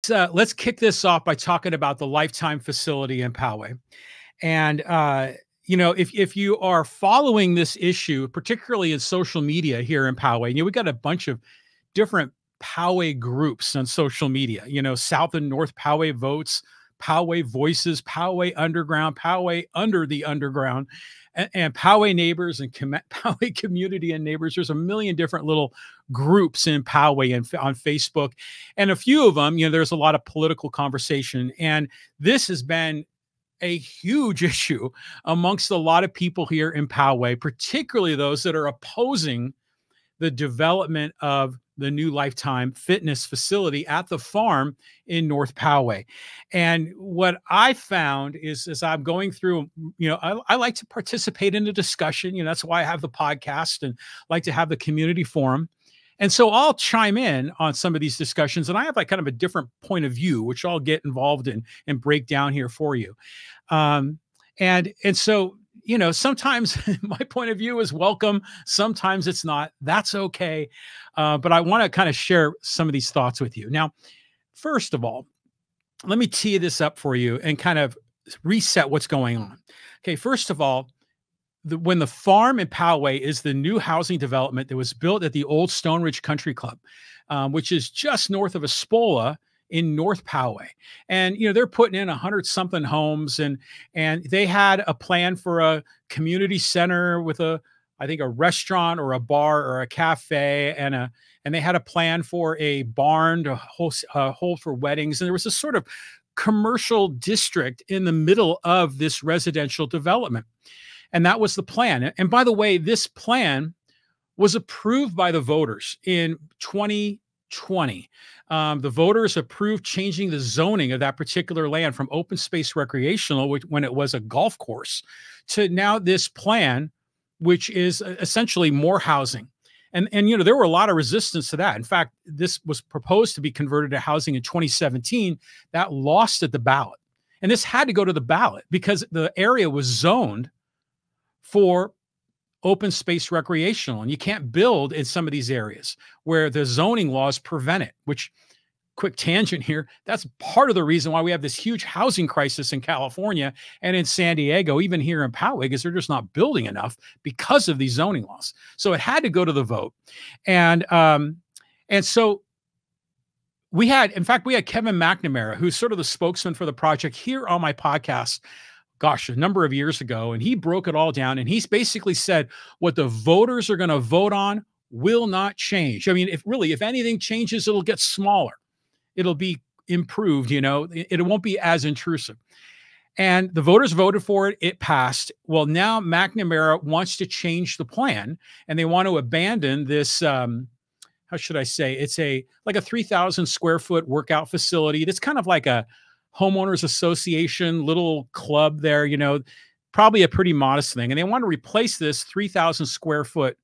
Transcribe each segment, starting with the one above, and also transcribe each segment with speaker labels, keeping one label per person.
Speaker 1: let's kick this off by talking about the Lifetime facility in Poway. And if you are following this issue, particularly in social media here in Poway, we got a bunch of different Poway groups on social media. South and North Poway Votes, Poway Voices, Poway Underground, Poway Under the Underground, and Poway Neighbors and Poway Community and Neighbors. There's a million different little groups in Poway and on Facebook, and a few of them, there's a lot of political conversation, and this has been a huge issue amongst a lot of people here in Poway, particularly those that are opposing the development of the new Lifetime Fitness facility at the farm in North Poway. And what I found is, as I'm going through, I like to participate in the discussion. That's why I have the podcast and like to have the community forum. And so I'll chime in on some of these discussions, and I have like kind of a different point of view, which I'll get involved in and break down here for you. And so, sometimes my point of view is welcome. Sometimes it's not. That's okay. But I want to kind of share some of these thoughts with you. Now, first of all, let me tee this up for you and kind of reset what's going on. Okay, first of all, when the farm in Poway is the new housing development that was built at the old Stone Ridge Country Club, which is just north of Espola in North Poway. And, they're putting in 100-something homes, and they had a plan for a community center with I think a restaurant or a bar or a cafe, and they had a plan for a barn to hold for weddings. And there was a sort of commercial district in the middle of this residential development. And that was the plan. And by the way, this plan was approved by the voters in 2020. The voters approved changing the zoning of that particular land from open space recreational, when it was a golf course, to now this plan, which is essentially more housing. And there were a lot of resistance to that. In fact, this was proposed to be converted to housing in 2017. That lost at the ballot. And this had to go to the ballot because the area was zoned for open space recreational, and you can't build in some of these areas where the zoning laws prevent it. Which, quick tangent here, that's part of the reason why we have this huge housing crisis in California and in San Diego, even here in Poway, because they're just not building enough because of these zoning laws. So it had to go to the vote. And so we had Kevin McNamara, who's sort of the spokesman for the project, here on my podcast, a number of years ago, and he broke it all down. And he's basically said what the voters are going to vote on will not change. I mean, if anything changes, it'll get smaller. It'll be improved, it won't be as intrusive. And the voters voted for it. It passed. Well, now McNamara wants to change the plan, and they want to abandon this, how should I say? It's like a 3,000 square foot workout facility. That's kind of like a homeowners association little club there, probably a pretty modest thing. And they want to replace this 3,000 square foot,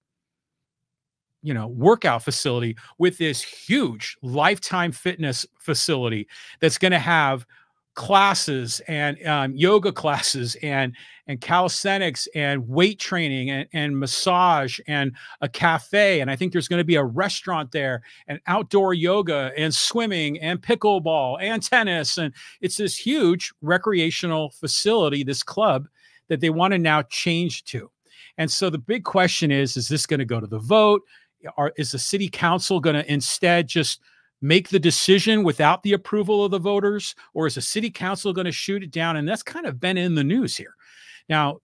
Speaker 1: workout facility with this huge Lifetime Fitness facility that's going to have classes and yoga classes and calisthenics and weight training and massage and a cafe. And I think there's going to be a restaurant there and outdoor yoga and swimming and pickleball and tennis. And it's this huge recreational facility, this club, that they want to now change to. And so the big question is this going to go to the vote? Is the city council going to instead just make the decision without the approval of the voters? Or is the city council going to shoot it down? And that's kind of been in the news here. Now,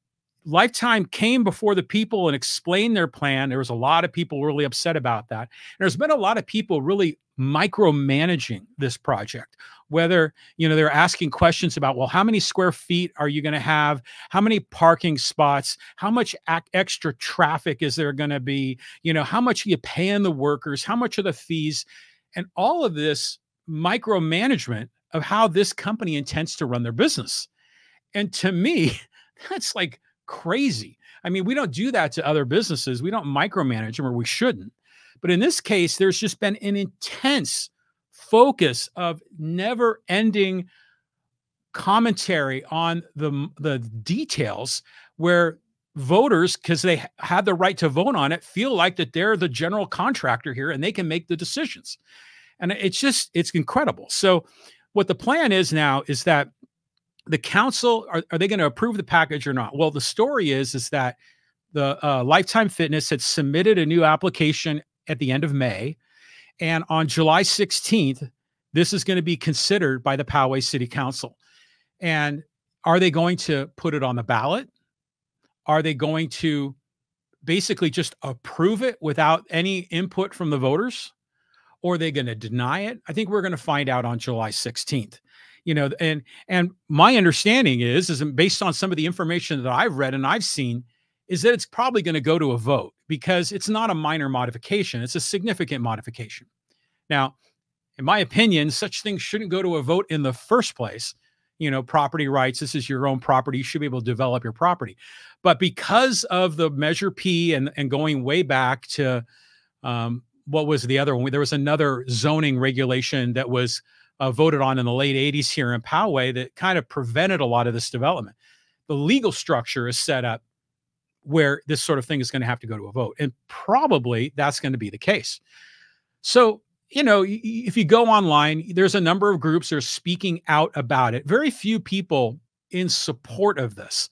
Speaker 1: Lifetime came before the people and explained their plan. There was a lot of people really upset about that. And there's been a lot of people really micromanaging this project, whether, they're asking questions about, well, how many square feet are you going to have? How many parking spots? How much extra traffic is there going to be? How much are you paying the workers? How much are the fees? And all of this micromanagement of how this company intends to run their business. And to me, that's like crazy. I mean, we don't do that to other businesses. We don't micromanage them, or we shouldn't. But in this case, there's just been an intense focus of never-ending commentary on the details, where voters, because they have the right to vote on it, feel like that they're the general contractor here and they can make the decisions. And it's incredible. So what the plan is now is that the council, are they going to approve the package or not? Well, the story is that the Lifetime Fitness had submitted a new application at the end of May. And on July 16th, this is going to be considered by the Poway City Council. And are they going to put it on the ballot? Are they going to basically just approve it without any input from the voters? Or are they going to deny it? I think we're going to find out on July 16th. And my understanding is based on some of the information that I've read and I've seen, is that it's probably going to go to a vote because it's not a minor modification. It's a significant modification. Now, in my opinion, such things shouldn't go to a vote in the first place. Property rights, this is your own property. You should be able to develop your property. But because of the Measure P and going way back to, what was the other one? There was another zoning regulation that was voted on in the late 80s here in Poway that kind of prevented a lot of this development. The legal structure is set up where this sort of thing is going to have to go to a vote. And probably that's going to be the case. So, if you go online, there's a number of groups that are speaking out about it. Very few people in support of this.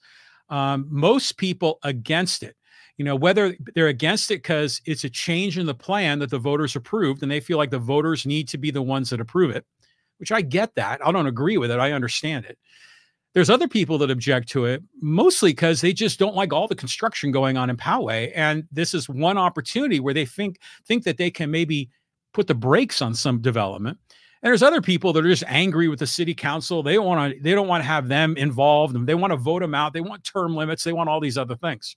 Speaker 1: Most people against it. Whether they're against it because it's a change in the plan that the voters approved and they feel like the voters need to be the ones that approve it, which I get that. I don't agree with it. I understand it. There's other people that object to it, mostly because they just don't like all the construction going on in Poway. And this is one opportunity where they think that they can maybe put the brakes on some development. And there's other people that are just angry with the city council. They don't want to have them involved, and they want to vote them out. They want term limits. They want all these other things.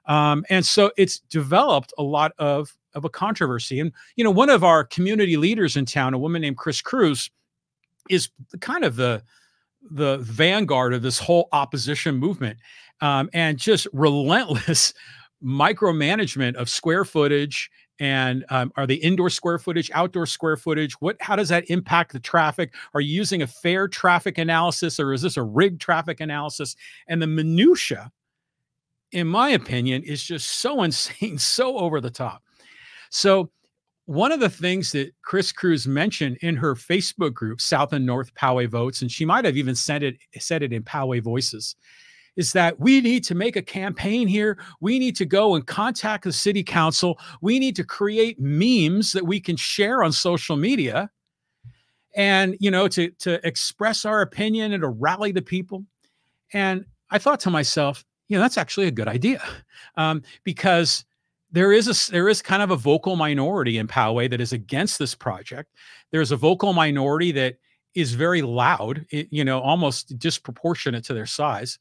Speaker 1: And so it's developed a lot of a controversy. And, one of our community leaders in town, a woman named Chris Cruz, is kind of the vanguard of this whole opposition movement, and just relentless micromanagement of square footage. And are they indoor square footage, outdoor square footage? How does that impact the traffic? Are you using a fair traffic analysis, or is this a rigged traffic analysis? And the minutia, in my opinion, is just so insane, so over the top. So one of the things that Chris Cruz mentioned in her Facebook group, South and North Poway Votes, and she might have even said it in Poway Voices, is that we need to make a campaign here. We need to go and contact the city council. We need to create memes that we can share on social media and, to express our opinion and to rally the people. And I thought to myself, that's actually a good idea, because there is kind of a vocal minority in Poway that is against this project. There's a vocal minority that is very loud, almost disproportionate to their size.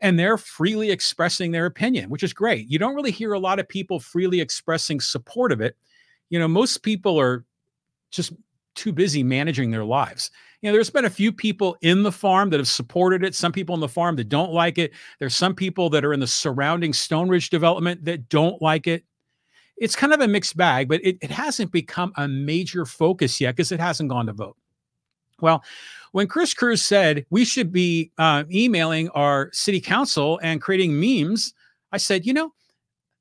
Speaker 1: And they're freely expressing their opinion, which is great. You don't really hear a lot of people freely expressing support of it. Most people are just too busy managing their lives. There's been a few people in the farm that have supported it. Some people in the farm that don't like it. There's some people that are in the surrounding Stone Ridge development that don't like it. It's kind of a mixed bag, but it hasn't become a major focus yet because it hasn't gone to vote. Well, when Chris Cruz said we should be emailing our city council and creating memes, I said,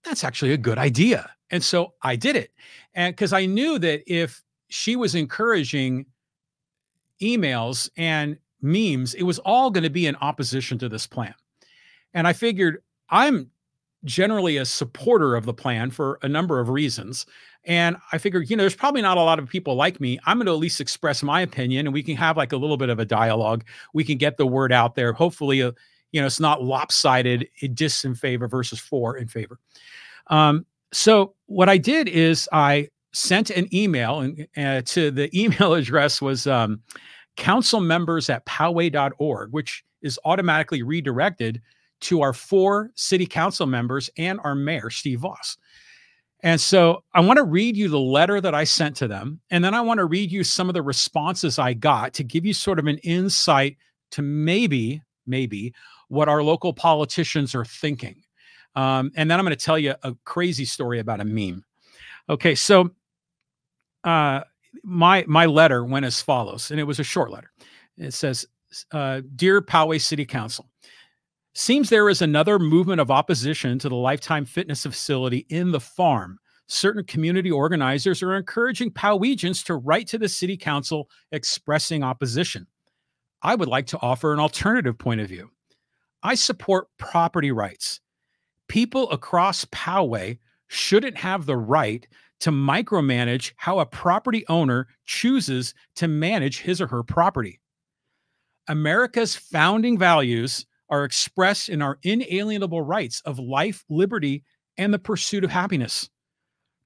Speaker 1: that's actually a good idea. And so I did it. And because I knew that if she was encouraging emails and memes, it was all going to be in opposition to this plan. And I figured I'm generally a supporter of the plan for a number of reasons. And I figured, there's probably not a lot of people like me. I'm going to at least express my opinion, and we can have like a little bit of a dialogue. We can get the word out there. Hopefully, it's not lopsided, dis in favor versus for in favor. So what I did is I sent an email, and to the email address was councilmembers@poway.org, which is automatically redirected to our 4 city council members and our mayor, Steve Voss. And so I want to read you the letter that I sent to them. And then I want to read you some of the responses I got to give you sort of an insight to maybe what our local politicians are thinking. And then I'm going to tell you a crazy story about a meme. Okay, so my letter went as follows, and it was a short letter. It says, Dear Poway City Council, seems there is another movement of opposition to the Lifetime Fitness facility in the farm. certain community organizers are encouraging Powegians to write to the city council expressing opposition. I would like to offer an alternative point of view. I support property rights. People across Poway shouldn't have the right to micromanage how a property owner chooses to manage his or her property. America's founding values are expressed in our inalienable rights of life, liberty, and the pursuit of happiness.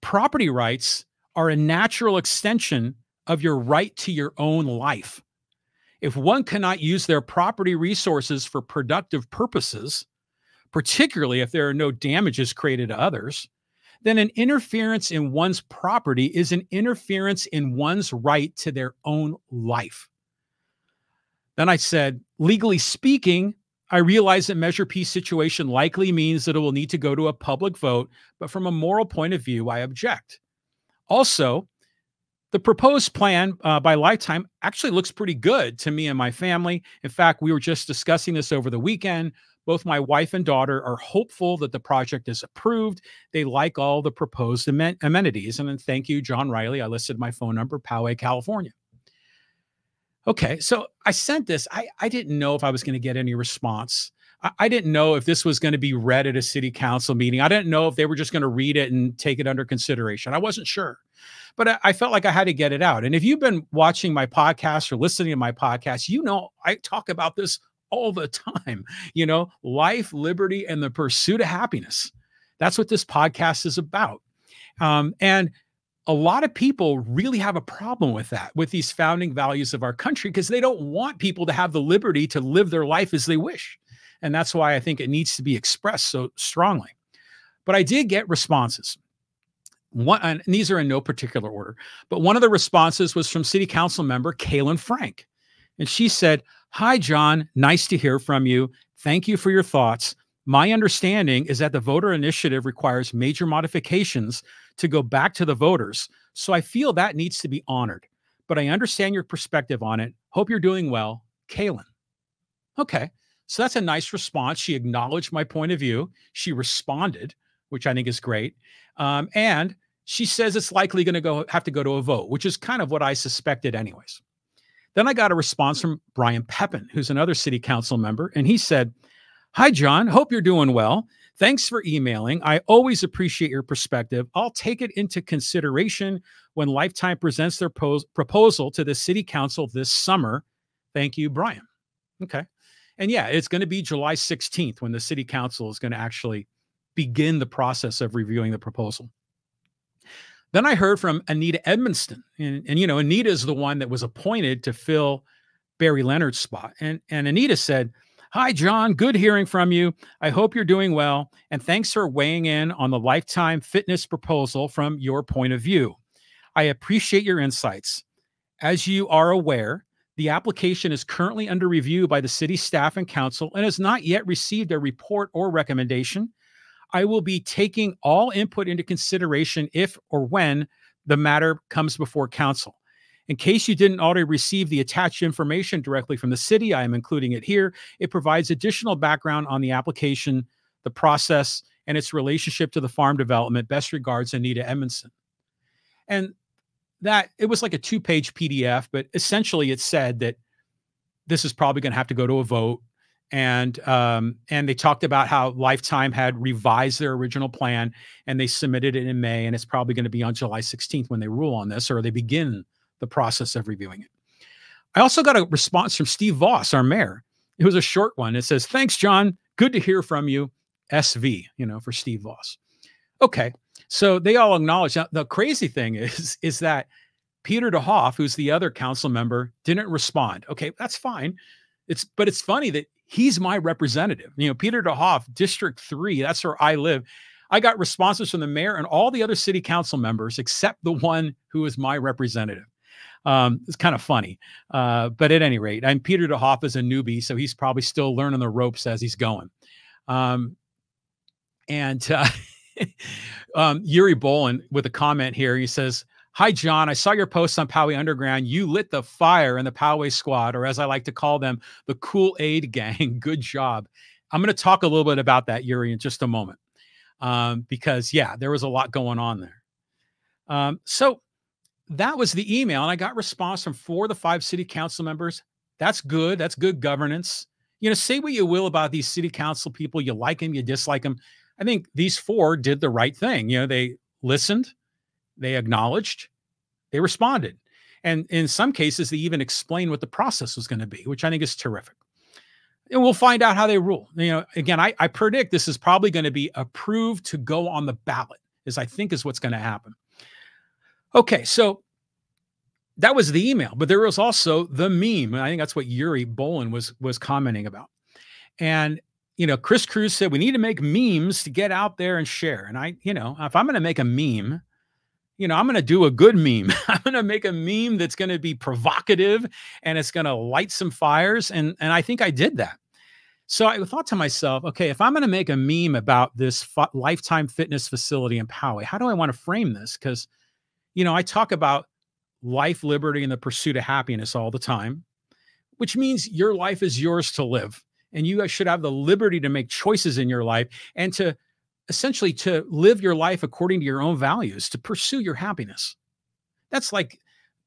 Speaker 1: Property rights are a natural extension of your right to your own life. If one cannot use their property resources for productive purposes, particularly if there are no damages created to others, then an interference in one's property is an interference in one's right to their own life. Then I said, legally speaking, I realize that Measure P's situation likely means that it will need to go to a public vote, but from a moral point of view, I object. Also, the proposed plan by Lifetime actually looks pretty good to me and my family. In fact, we were just discussing this over the weekend. Both my wife and daughter are hopeful that the project is approved. They like all the proposed amenities. And then thank you, John Riley. I listed my phone number, Poway, California. Okay, so I sent this. I didn't know if I was going to get any response. I didn't know if this was going to be read at a city council meeting. I didn't know if they were just going to read it and take it under consideration. I wasn't sure. But I felt like I had to get it out. And if you've been watching my podcast or listening to my podcast, you know I talk about this all the time. Life, liberty, and the pursuit of happiness. That's what this podcast is about. And a lot of people really have a problem with that, with these founding values of our country, because they don't want people to have the liberty to live their life as they wish. And that's why I think it needs to be expressed so strongly. But I did get responses. And these are in no particular order, but one of the responses was from City Council member Kaylin Frank. And she said, "Hi, John. Nice to hear from you. Thank you for your thoughts. My understanding is that the voter initiative requires major modifications to go back to the voters. So I feel that needs to be honored. But I understand your perspective on it. Hope you're doing well, Kaylin." Okay. So that's a nice response. She acknowledged my point of view. She responded, which I think is great. And she says it's likely going to have to go to a vote, which is kind of what I suspected anyways. Then I got a response from Brian Pepin, who's another city council member. And he said, "Hi, John. Hope you're doing well. Thanks for emailing. I always appreciate your perspective. I'll take it into consideration when Lifetime presents their proposal to the city council this summer. Thank you, Brian." Okay. And yeah, it's going to be July 16th when the city council is going to actually begin the process of reviewing the proposal. Then I heard from Anita Edmonston. And Anita is the one that was appointed to fill Barry Leonard's spot. And Anita said, "Hi, John. Good hearing from you. I hope you're doing well. And thanks for weighing in on the Lifetime Fitness proposal from your point of view. I appreciate your insights. As you are aware, the application is currently under review by the city staff and council and has not yet received a report or recommendation. I will be taking all input into consideration if or when the matter comes before council. In case you didn't already receive the attached information directly from the city, I am including it here. It provides additional background on the application, the process, and its relationship to the farm development. Best regards, Anita Edmondson." And that it was like a 2-page PDF, but essentially it said that this is probably going to have to go to a vote. And they talked about how Lifetime had revised their original plan and they submitted it in May, and it's probably going to be on July 16th when they rule on this, or they begin the process of reviewing it. I also got a response from Steve Voss, our mayor. It was a short one. It says, "Thanks, John. Good to hear from you. SV," for Steve Voss. Okay. So they all acknowledge. Now, the crazy thing is that Peter DeHoff, who's the other council member, didn't respond. Okay, that's fine. But it's funny that he's my representative. Peter DeHoff, District 3, that's where I live. I got responses from the mayor and all the other city council members except the one who is my representative. It's kind of funny. But at any rate, Peter DeHoff is a newbie, so he's probably still learning the ropes as he's going. Yuri Bolin with a comment here. He says, "Hi, John. I saw your post on Poway Underground. You lit the fire in the Poway squad, or as I like to call them, the Kool-Aid gang. Good job." I'm going to talk a little bit about that, Yuri, in just a moment. Because, yeah, there was a lot going on there. So that was the email, and I got response from 4 of the 5 city council members. That's good. That's good governance. Say what you will about these city council people. You like them, you dislike them. I think these 4 did the right thing. They listened, they acknowledged, they responded. And in some cases, they even explained what the process was going to be, which I think is terrific. And we'll find out how they rule. Again, I predict this is probably going to be approved to go on the ballot, I think is what's going to happen. Okay, so that was the email, but there was also the meme. And I think that's what Yuri Bolin was commenting about. And Chris Cruz said we need to make memes to get out there and share. And if I'm going to make a meme, I'm going to do a good meme. I'm going to make a meme that's going to be provocative and it's going to light some fires. And I think I did that. So I thought to myself, okay, if I'm going to make a meme about this Lifetime Fitness facility in Poway, how do I want to frame this? Because, I talk about life, liberty, and the pursuit of happiness all the time, which means your life is yours to live. And you guys should have the liberty to make choices in your life and to essentially to live your life according to your own values, to pursue your happiness. That's like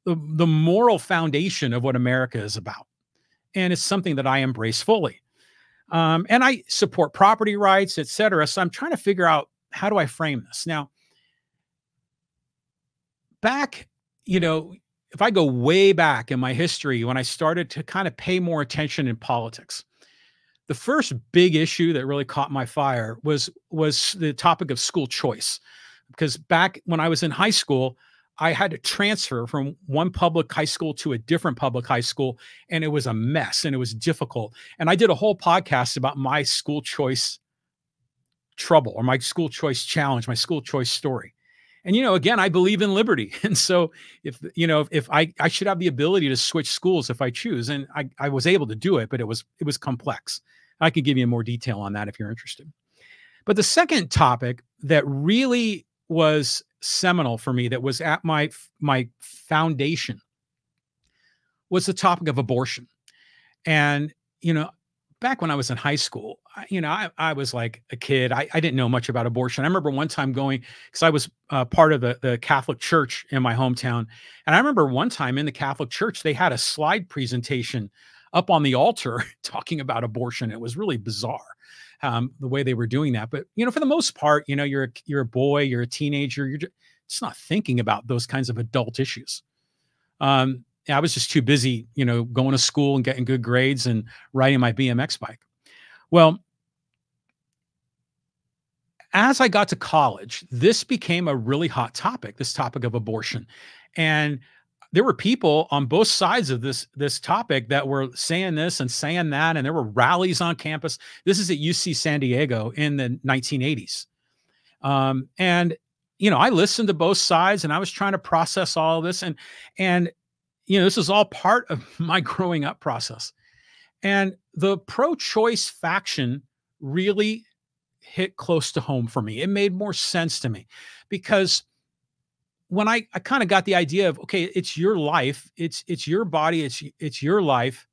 Speaker 1: the moral foundation of what America is about. And it's something that I embrace fully. And I support property rights, et cetera. So I'm trying to figure out, how do I frame this? Now, back, if I go way back in my history, when I started to kind of pay more attention in politics, the first big issue that really caught my fire was the topic of school choice. Because back when I was in high school, I had to transfer from one public high school to a different public high school, and it was a mess and it was difficult. And I did a whole podcast about my school choice trouble, or my school choice challenge, my school choice story. And, again, I believe in liberty. And so if I should have the ability to switch schools if I choose, and I was able to do it, but it was complex. I could give you more detail on that if you're interested. But the second topic that really was seminal for me, that was at my foundation, was the topic of abortion. And, back when I was in high school, I was like a kid. I didn't know much about abortion. I remember one time going, because I was part of the Catholic Church in my hometown. And I remember one time in the Catholic Church, they had a slide presentation up on the altar talking about abortion. It was really bizarre, the way they were doing that. But, for the most part, you're a boy, you're a teenager, you're just not thinking about those kinds of adult issues. I was just too busy, going to school and getting good grades and riding my BMX bike. Well, as I got to college, this became a really hot topic, this topic of abortion. And there were people on both sides of this topic that were saying this and saying that, and there were rallies on campus. This is at UC San Diego in the 1980s. And, I listened to both sides, and I was trying to process all of this. And this is all part of my growing up process. And the pro-choice faction really hit close to home for me. It made more sense to me, because when I kind of got the idea of, okay, it's your life, it's your body, it's your life.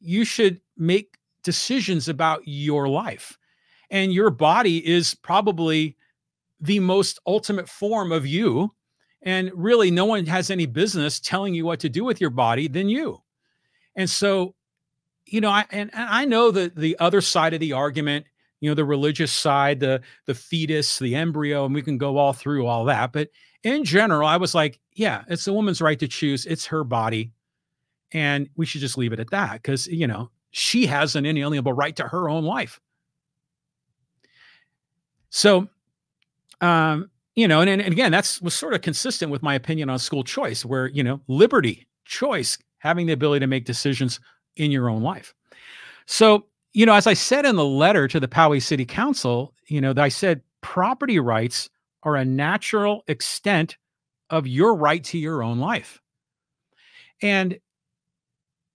Speaker 1: You should make decisions about your life. And your body is probably the most ultimate form of you. And really, no one has any business telling you what to do with your body than you. And so, I know that the other side of the argument, the religious side, the fetus, the embryo, and we can go all through all that. But in general, I was like, yeah, it's a woman's right to choose. It's her body. And we should just leave it at that, because, she has an inalienable right to her own life. So, and again, was sort of consistent with my opinion on school choice, where, liberty, choice, having the ability to make decisions in your own life. So, as I said in the letter to the Poway City Council, I said property rights are a natural extent of your right to your own life. And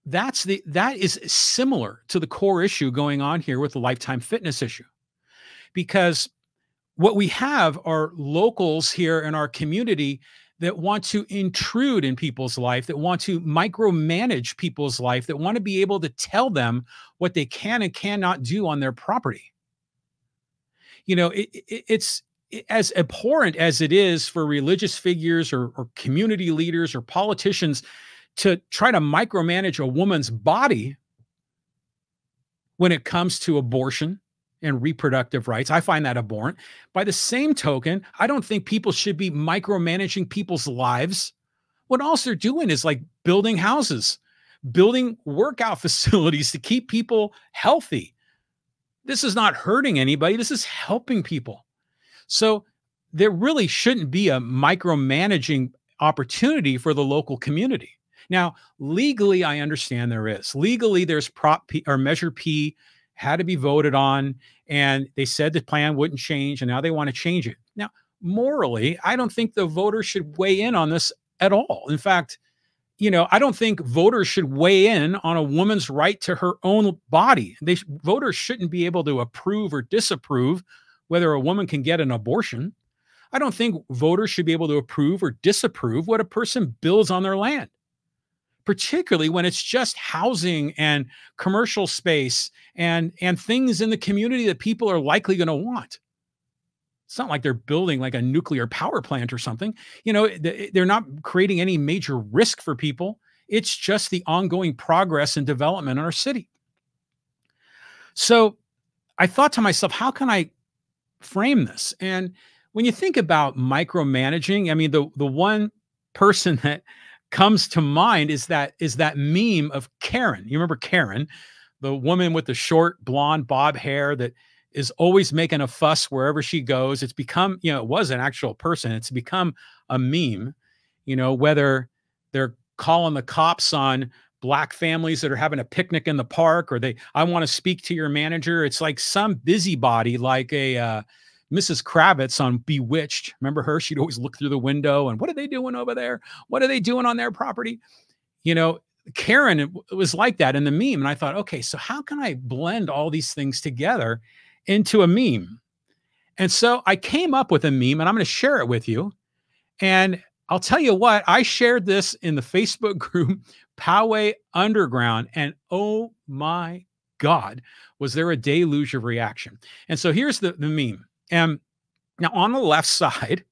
Speaker 1: that is similar to the core issue going on here with the Lifetime Fitness issue, because what we have are locals here in our community that want to intrude in people's life, that want to micromanage people's life, that want to be able to tell them what they can and cannot do on their property. It's as abhorrent as it is for religious figures or community leaders or politicians to try to micromanage a woman's body when it comes to abortion and reproductive rights, I find that abhorrent. By the same token, I don't think people should be micromanaging people's lives when all they're doing is like building houses, building workout facilities to keep people healthy. This is not hurting anybody. This is helping people. So there really shouldn't be a micromanaging opportunity for the local community. Now, legally, I understand there is. Legally, there's Prop P or Measure P had to be voted on, and they said the plan wouldn't change, and now they want to change it. Now, morally, I don't think the voters should weigh in on this at all. In fact, I don't think voters should weigh in on a woman's right to her own body. Voters shouldn't be able to approve or disapprove whether a woman can get an abortion. I don't think voters should be able to approve or disapprove what a person builds on their land, particularly when it's just housing and commercial space and things in the community that people are likely going to want. It's not like they're building like a nuclear power plant or something. They're not creating any major risk for people. It's just the ongoing progress and development in our city. So I thought to myself, how can I frame this? And when you think about micromanaging, I mean, the one person that comes to mind is that meme of Karen. You remember Karen, the woman with the short blonde bob hair that is always making a fuss wherever she goes. It's become, it was an actual person. It's become a meme, whether they're calling the cops on Black families that are having a picnic in the park, or I want to speak to your manager. It's like some busybody, like a Mrs. Kravitz on Bewitched. Remember her? She'd always look through the window and what are they doing over there? What are they doing on their property? Karen, it was like that in the meme. And I thought, okay, so how can I blend all these things together into a meme? And so I came up with a meme, and I'm going to share it with you. And I'll tell you what, I shared this in the Facebook group, Poway Underground, and oh my God, was there a deluge of reaction. And so here's the meme. And now on the left side,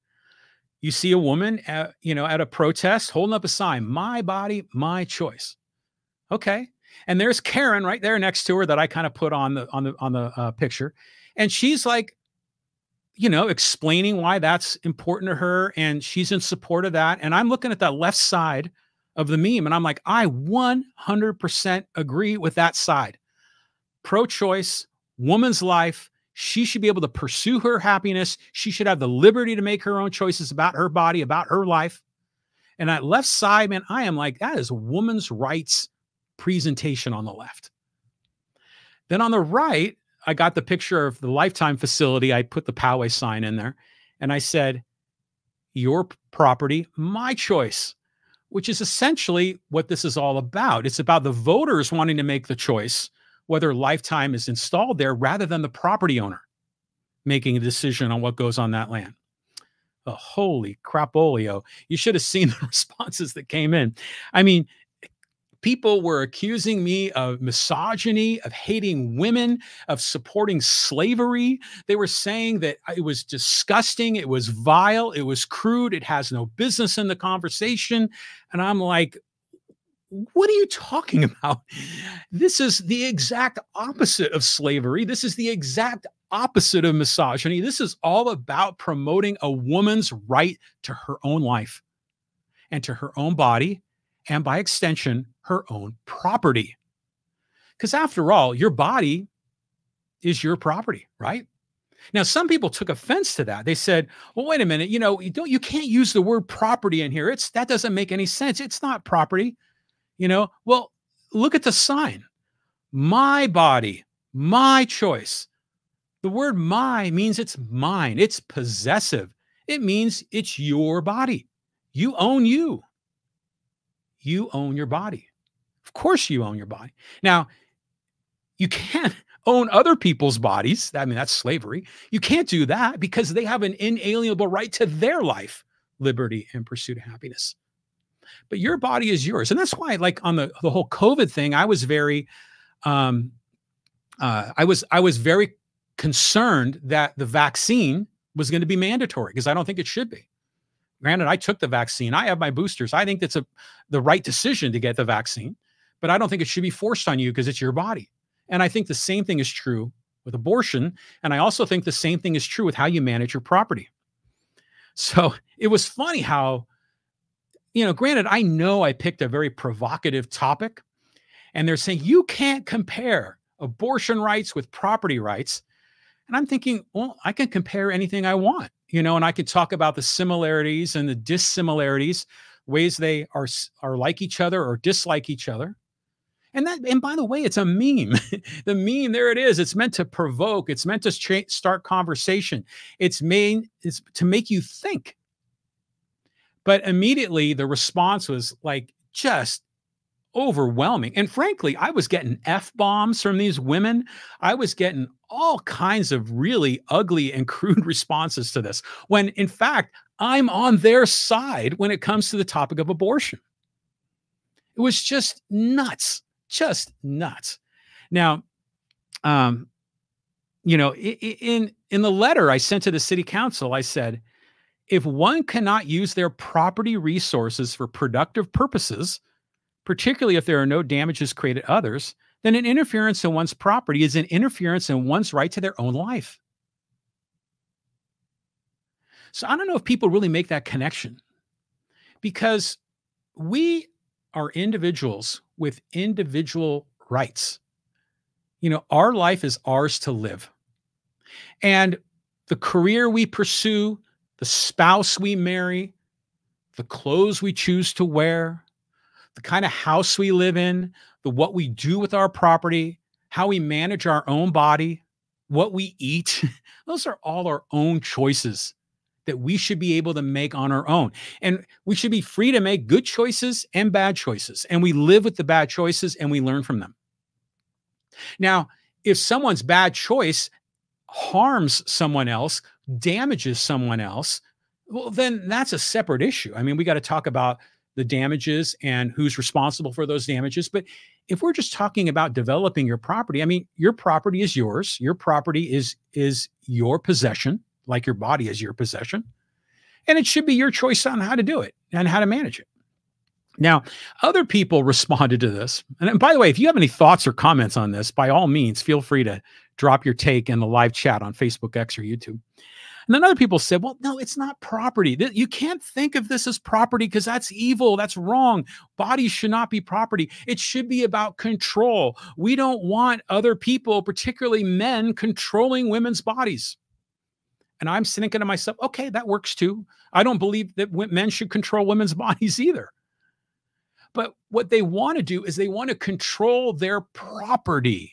Speaker 1: you see a woman at a protest holding up a sign, "My body, my choice." Okay. And there's Karen right there next to her that I kind of put on the picture. And she's like, explaining why that's important to her. And she's in support of that. And I'm looking at that left side of the meme, and I'm like, I 100% agree with that side. Pro-choice, woman's life. She should be able to pursue her happiness. She should have the liberty to make her own choices about her body, about her life. And that left side, man, I am like, that is a woman's rights presentation on the left. Then on the right, I got the picture of the Lifetime facility. I put the Poway sign in there, and I said, "Your property, my choice," which is essentially what this is all about. It's about the voters wanting to make the choice whether Lifetime is installed there rather than the property owner making a decision on what goes on that land. Oh, holy crapolio. You should have seen the responses that came in. I mean, people were accusing me of misogyny, of hating women, of supporting slavery. They were saying that it was disgusting, it was vile, it was crude, it has no business in the conversation. And I'm like, what are you talking about? This is the exact opposite of slavery. This is the exact opposite of misogyny. This is all about promoting a woman's right to her own life and to her own body, and by extension, her own property. Because after all, your body is your property, right? Now, some people took offense to that. They said, well, wait a minute, you can't use the word property in here. That doesn't make any sense. It's not property. Well, look at the sign. My body, my choice. The word my means it's mine. It's possessive. It means it's your body. You own you. You own your body. Of course you own your body. Now, you can't own other people's bodies. I mean, that's slavery. You can't do that because they have an inalienable right to their life, liberty, and pursuit of happiness. But your body is yours. And that's why, like on the whole COVID thing, I was very, I was very concerned that the vaccine was going to be mandatory because I don't think it should be. Granted, I took the vaccine. I have my boosters. I think that's the right decision to get the vaccine, but I don't think it should be forced on you because it's your body. And I think the same thing is true with abortion. And I also think the same thing is true with how you manage your property. So it was funny how, granted, I know I picked a very provocative topic, and they're saying you can't compare abortion rights with property rights. And I'm thinking, well, I can compare anything I want, and I could talk about the similarities and the dissimilarities, ways they are like each other or dislike each other. And by the way, it's a meme. The meme, there it is. It's meant to provoke. It's meant to start conversation. It's to make you think. But immediately the response was like just overwhelming. And frankly, I was getting F-bombs from these women. I was getting all kinds of really ugly and crude responses to this, when in fact, I'm on their side when it comes to the topic of abortion. It was just nuts. Just nuts. Now, in the letter I sent to the city council, I said, if one cannot use their property resources for productive purposes, particularly if there are no damages created others, then an interference in one's property is an interference in one's right to their own life. So I don't know if people really make that connection, because we are individuals with individual rights. Our life is ours to live. And the career we pursue, the spouse we marry, the clothes we choose to wear, the kind of house we live in, what we do with our property, how we manage our own body, what we eat, those are all our own choices that we should be able to make on our own. And we should be free to make good choices and bad choices. And we live with the bad choices and we learn from them. Now, if someone's bad choice harms someone else, damages someone else, well, then that's a separate issue. I mean, we got to talk about the damages and who's responsible for those damages. But if we're just talking about developing your property, I mean, your property is yours. Your property is your possession, like your body is your possession. And it should be your choice on how to do it and how to manage it. Now, other people responded to this. And by the way, if you have any thoughts or comments on this, by all means, feel free to drop your take in the live chat on Facebook, X, or YouTube. And then other people said, well, no, it's not property. You can't think of this as property because that's evil. That's wrong. Bodies should not be property. It should be about control. We don't want other people, particularly men, controlling women's bodies. And I'm thinking to myself, okay, that works too. I don't believe that men should control women's bodies either. But what they want to do is they want to control their property.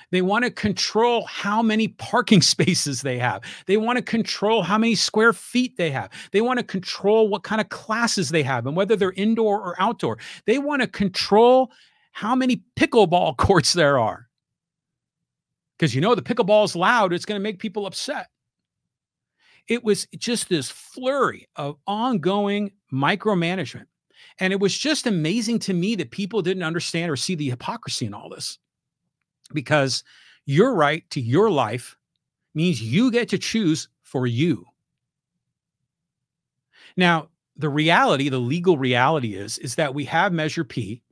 Speaker 1: They want to control how many parking spaces they have. They want to control how many square feet they have. They want to control what kind of classes they have and whether they're indoor or outdoor. They want to control how many pickleball courts there are. Because the pickleball is loud, it's going to make people upset. It was just this flurry of ongoing micromanagement. And it was just amazing to me that people didn't understand or see the hypocrisy in all this. Because your right to your life means you get to choose for you. Now, the legal reality is that we have Measure P,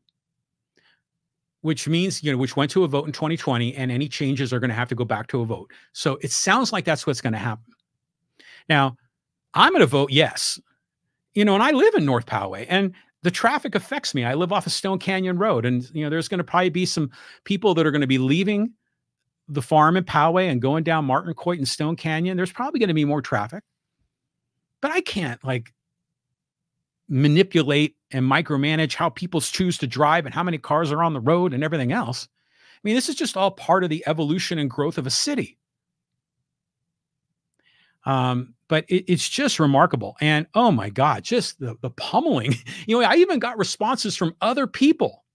Speaker 1: which means, which went to a vote in 2020, and any changes are going to have to go back to a vote. So it sounds like that's what's going to happen. Now, I'm going to vote yes. And I live in North Poway, and the traffic affects me. I live off of Stone Canyon Road, and there's going to probably be some people that are going to be leaving the farm in Poway and going down Martin Coit and Stone Canyon. There's probably going to be more traffic, but I can't manipulate and micromanage how people choose to drive and how many cars are on the road and everything else. I mean, this is just all part of the evolution and growth of a city. But it's just remarkable. And oh my God, just the pummeling. I even got responses from other people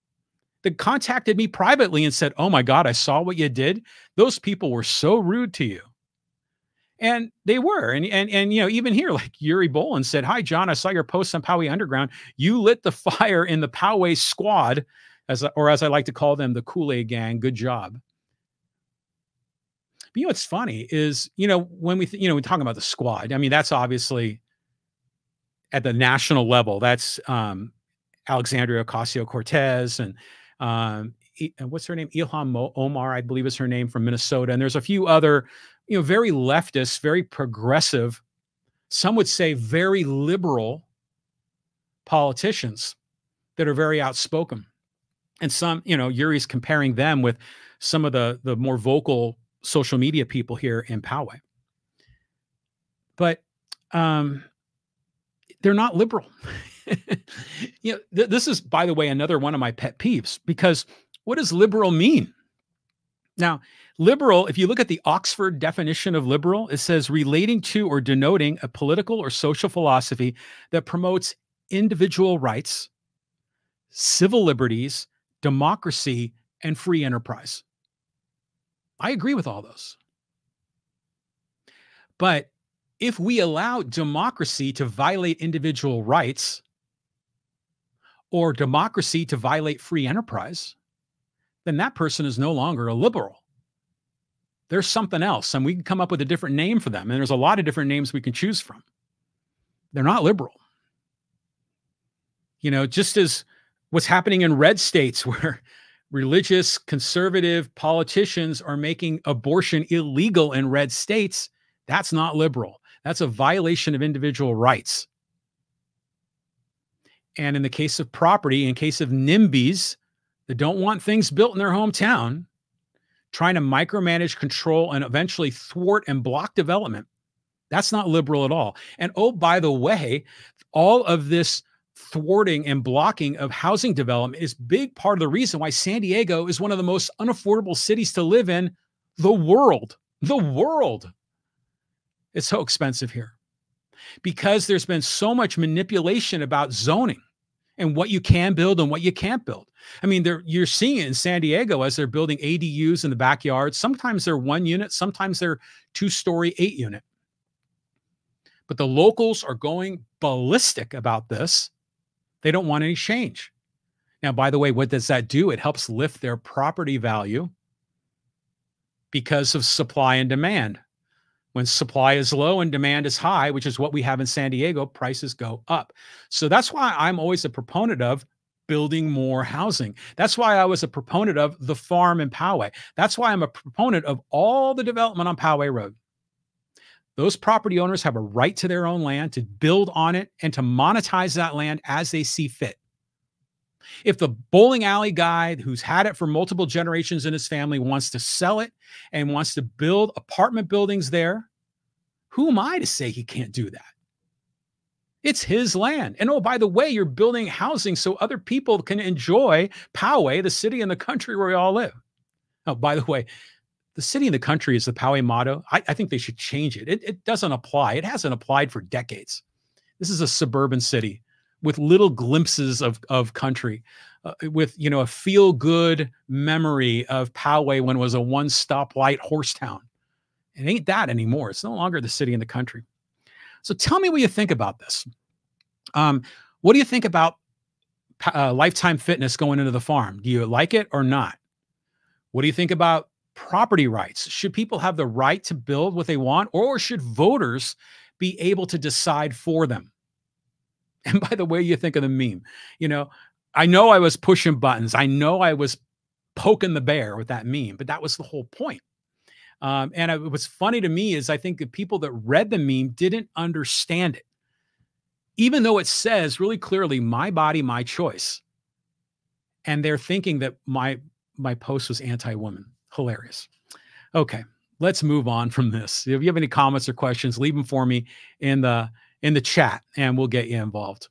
Speaker 1: that contacted me privately and said, oh my God, I saw what you did. Those people were so rude to you. And they were. And even here, like Yuri Bolin said, hi, John, I saw your post on Poway Underground. You lit the fire in the Poway squad, or as I like to call them, the Kool-Aid gang. Good job. But what's funny is, when we talk about the squad, I mean, that's obviously at the national level. That's Alexandria Ocasio-Cortez and what's her name? Omar, I believe is her name, from Minnesota. And there's a few other, very leftist, very progressive, some would say very liberal politicians that are very outspoken. And some, Yuri's comparing them with some of the more vocal social media people here in Poway. But they're not liberal. This is, by the way, another one of my pet peeves, because what does liberal mean? Now, liberal, if you look at the Oxford definition of liberal, it says relating to or denoting a political or social philosophy that promotes individual rights, civil liberties, democracy, and free enterprise. I agree with all those. But if we allow democracy to violate individual rights or democracy to violate free enterprise, then that person is no longer a liberal. There's something else, and we can come up with a different name for them. And there's a lot of different names we can choose from. They're not liberal. Just as what's happening in red states where religious conservative politicians are making abortion illegal in red states, that's not liberal. That's a violation of individual rights. And in the case of property, in case of NIMBYs that don't want things built in their hometown, trying to micromanage, control, and eventually thwart and block development, that's not liberal at all. And oh, by the way, all of this thwarting and blocking of housing development is big part of the reason why San Diego is one of the most unaffordable cities to live in the world. The world. It's so expensive here because there's been so much manipulation about zoning and what you can build and what you can't build. I mean, you're seeing it in San Diego as they're building ADUs in the backyard. Sometimes they're 1 unit, sometimes they're 2-story, 8-unit. But the locals are going ballistic about this. They don't want any change. Now, by the way, what does that do? It helps lift their property value because of supply and demand. When supply is low and demand is high, which is what we have in San Diego, prices go up. So that's why I'm always a proponent of building more housing. That's why I was a proponent of the farm in Poway. That's why I'm a proponent of all the development on Poway Road. Those property owners have a right to their own land, to build on it, and to monetize that land as they see fit. If the bowling alley guy who's had it for multiple generations in his family wants to sell it and wants to build apartment buildings there, who am I to say he can't do that? It's his land. And oh, by the way, you're building housing so other people can enjoy Poway, the city and the country where we all live. Oh, by the way, the city and the country is the Poway motto. I think they should change it. It doesn't apply. It hasn't applied for decades. This is a suburban city with little glimpses of country, with, a feel-good memory of Poway when it was a one-stoplight horse town. It ain't that anymore. It's no longer the city and the country. So tell me what you think about this. What do you think about Lifetime Fitness going into the farm? Do you like it or not? What do you think about property rights? Should people have the right to build what they want, or should voters be able to decide for them? And by the way, you think of the meme, I know I was pushing buttons. I know I was poking the bear with that meme, but that was the whole point. What's funny to me is I think the people that read the meme didn't understand it, even though it says really clearly, my body, my choice. And they're thinking that my post was anti-woman. Hilarious. Okay, let's move on from this. If you have any comments or questions, leave them for me in the chat and we'll get you involved.